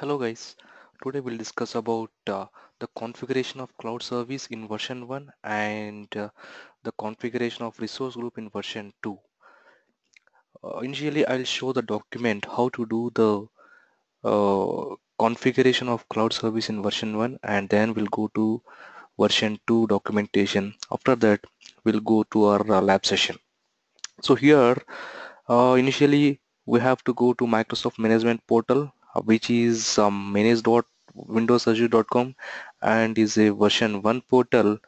Hello guys, today we'll discuss about the configuration of cloud service in version 1 and the configuration of resource group in version 2. Initially I'll show the document how to do the configuration of cloud service in version 1 and then we'll go to version 2 documentation. After that we'll go to our lab session. So here initially we have to go to Microsoft Management Portal which is manage.windowsazure.com and is a version 1 portal.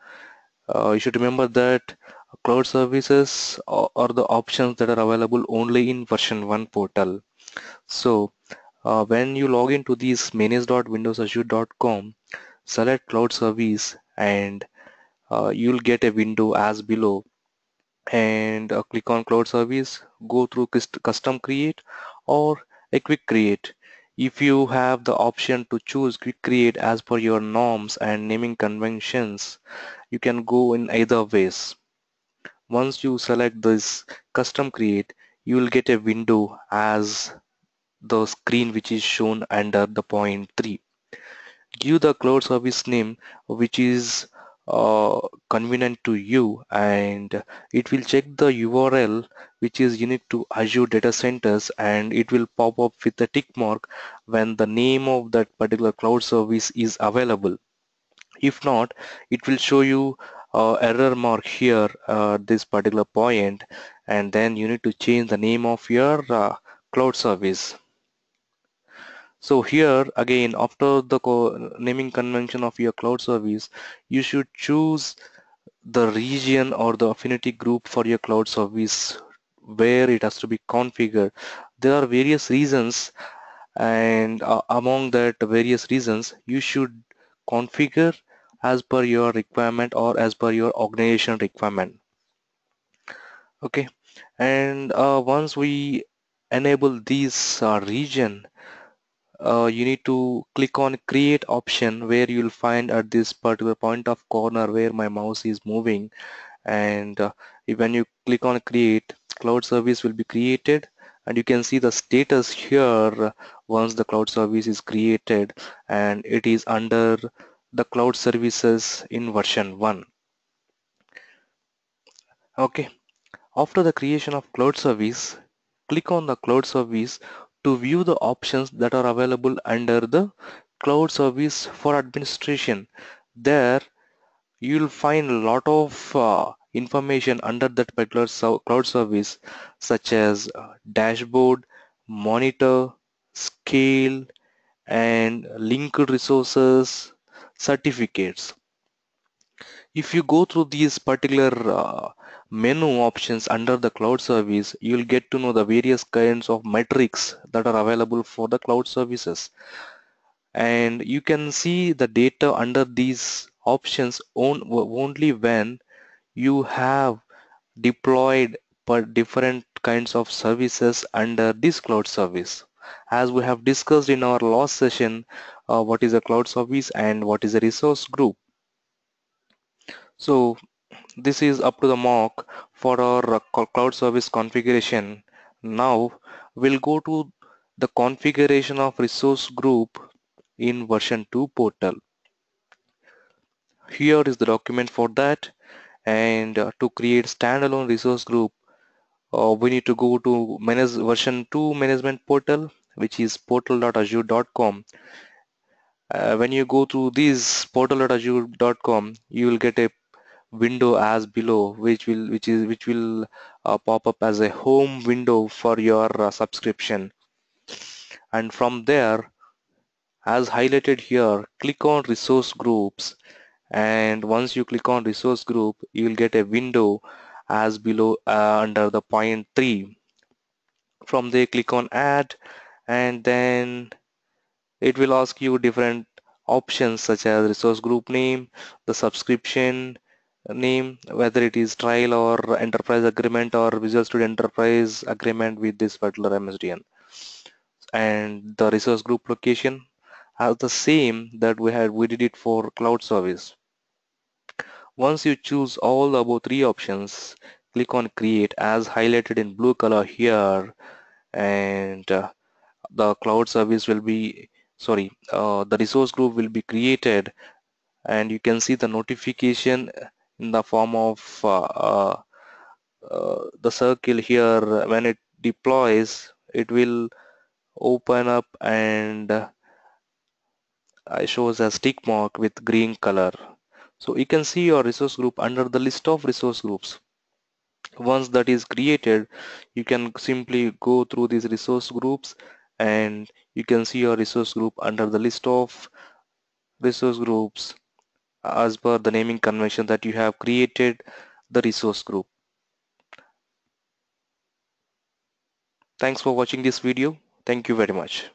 You should remember that cloud services are the options that are available only in version 1 portal. So when you log into this manage.windowsazure.com, select cloud service and you'll get a window as below, and click on cloud service, go through custom create or a quick create. If you have the option to choose quick create as per your norms and naming conventions, you can go in either ways. Once you select this custom create, you will get a window as the screen which is shown under the point 3. Give the cloud service name which is convenient to you, and it will check the URL which is unique to Azure data centers, and it will pop up with a tick mark when the name of that particular cloud service is available. If not, it will show you error mark here this particular point, and then you need to change the name of your cloud service. So here again, after the naming convention of your cloud service, you should choose the region or the affinity group for your cloud service where it has to be configured. There are various reasons, and among that various reasons, you should configure as per your requirement or as per your organization requirement. Okay, and once we enable these region, you need to click on create option where you'll find at this particular point of corner where my mouse is moving, and when you click on create, cloud service will be created, and you can see the status here once the cloud service is created, and it is under the cloud services in version 1. Okay, after the creation of cloud service, click on the cloud service to view the options that are available under the cloud service for administration. There you'll find a lot of information under that particular cloud service, such as dashboard, monitor, scale, and linked resources, certificates. If you go through these particular menu options under the cloud service, you'll get to know the various kinds of metrics that are available for the cloud services. And you can see the data under these options only when you have deployed per different kinds of services under this cloud service. As we have discussed in our last session, what is a cloud service and what is a resource group. So this is up to the mark for our cloud service configuration. Now we'll go to the configuration of resource group in version 2 portal. Here is the document for that, and to create standalone resource group, we need to go to version 2 management portal, which is portal.azure.com. When you go to this portal.azure.com, you will get a window as below, which will pop up as a home window for your subscription. And from there, as highlighted here, click on resource groups, and once you click on resource group, you will get a window as below under the point 3. From there, click on add, and then it will ask you different options such as resource group name, the subscription name, whether it is trial or enterprise agreement or Visual Studio Enterprise agreement with this particular MSDN, and the resource group location are the same that we did it for cloud service. Once you choose all the above three options, click on create as highlighted in blue color here, and the cloud service will be the resource group will be created, and you can see the notification in the form of the circle here. When it deploys, it will open up and shows a tick mark with green color. So you can see your resource group under the list of resource groups. Once that is created, you can simply go through these resource groups, and you can see your resource group under the list of resource groups as per the naming convention that you have created the resource group. Thanks for watching this video. Thank you very much.